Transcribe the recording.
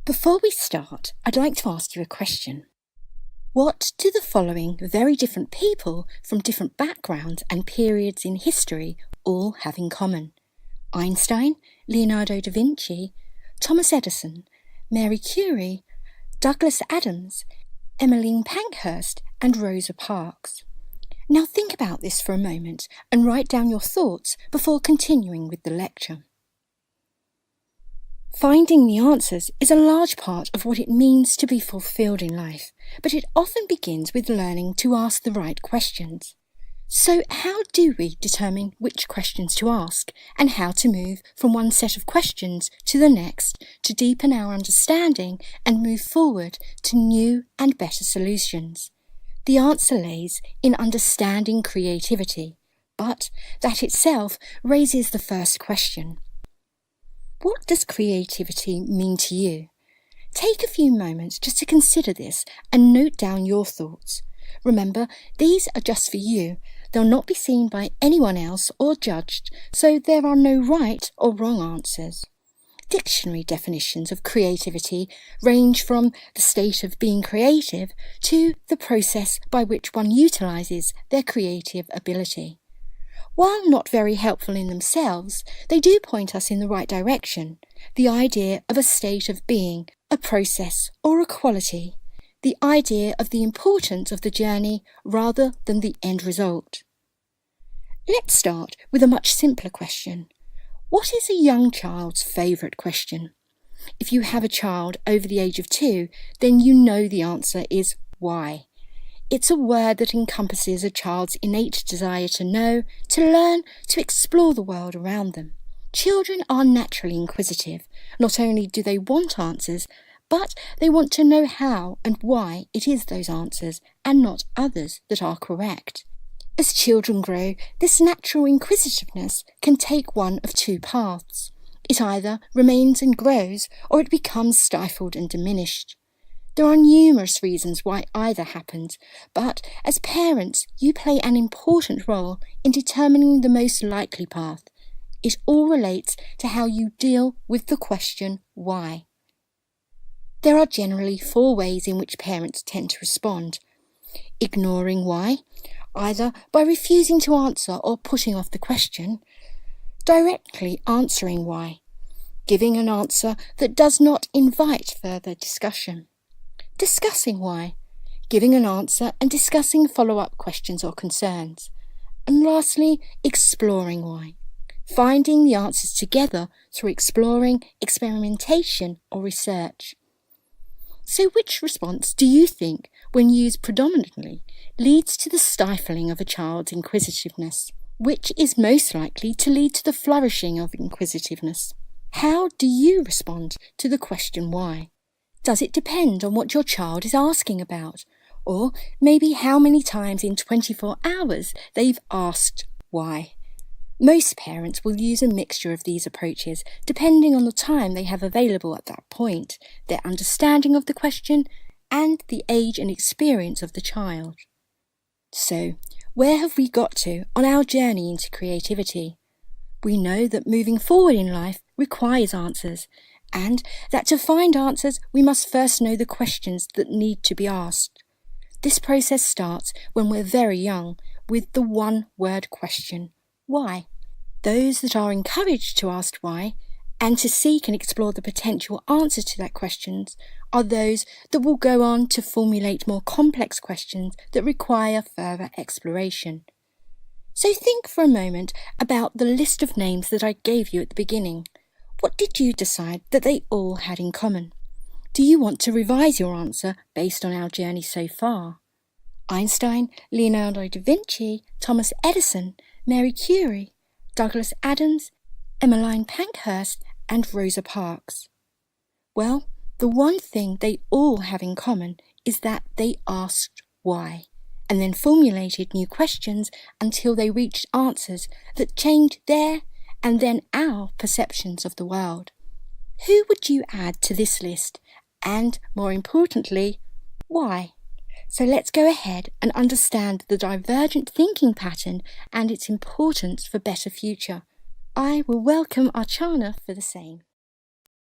Before we start, I'd like to ask you a question. What do the following very different people from different backgrounds and periods in history all have in common? Einstein, Leonardo da Vinci, Thomas Edison, Mary Curie, Douglas Adams, Emmeline Pankhurst, and Rosa Parks. Now think about this for a moment and write down your thoughts before continuing with the lecture. Finding the answers is a large part of what it means to be fulfilled in life, but it often begins with learning to ask the right questions. So how do we determine which questions to ask and how to move from one set of questions to the next to deepen our understanding and move forward to new and better solutions? The answer lays in understanding creativity, but that itself raises the first question. What does creativity mean to you? Take a few moments just to consider this and note down your thoughts. Remember, these are just for you. They'll not be seen by anyone else or judged, so there are no right or wrong answers. Dictionary definitions of creativity range from the state of being creative to the process by which one utilises their creative ability. While not very helpful in themselves, they do point us in the right direction. The idea of a state of being, a process or a quality. The idea of the importance of the journey rather than the end result. Let's start with a much simpler question. What is a young child's favourite question? If you have a child over the age of 2, then you know the answer is why. It's a word that encompasses a child's innate desire to know, to learn, to explore the world around them. Children are naturally inquisitive. Not only do they want answers, but they want to know how and why it is those answers and not others that are correct. As children grow, this natural inquisitiveness can take one of two paths. It either remains and grows, or it becomes stifled and diminished. There are numerous reasons why either happens, but as parents, you play an important role in determining the most likely path. It all relates to how you deal with the question why. There are generally 4 ways in which parents tend to respond. Ignoring why, either by refusing to answer or putting off the question. Directly answering why, giving an answer that does not invite further discussion. Discussing why, giving an answer and discussing follow-up questions or concerns. And lastly, exploring why, finding the answers together through exploring, experimentation or research. So which response do you think, when used predominantly, leads to the stifling of a child's inquisitiveness? Which is most likely to lead to the flourishing of inquisitiveness? How do you respond to the question why? Does it depend on what your child is asking about? Or maybe how many times in 24 hours they've asked why? Most parents will use a mixture of these approaches depending on the time they have available at that point, their understanding of the question, and the age and experience of the child. So, where have we got to on our journey into creativity? We know that moving forward in life requires answers, and that to find answers we must first know the questions that need to be asked. This process starts when we're very young with the one-word question, why? Those that are encouraged to ask why and to seek and explore the potential answers to that questions are those that will go on to formulate more complex questions that require further exploration. So think for a moment about the list of names that I gave you at the beginning. What did you decide that they all had in common? Do you want to revise your answer based on our journey so far? Einstein, Leonardo da Vinci, Thomas Edison, Mary Curie, Douglas Adams, Emmeline Pankhurst, and Rosa Parks. Well, the one thing they all have in common is that they asked why, and then formulated new questions until they reached answers that changed their and then our perceptions of the world. Who would you add to this list? And, more importantly, why? So let's go ahead and understand the divergent thinking pattern and its importance for better future. I will welcome Archana for the same.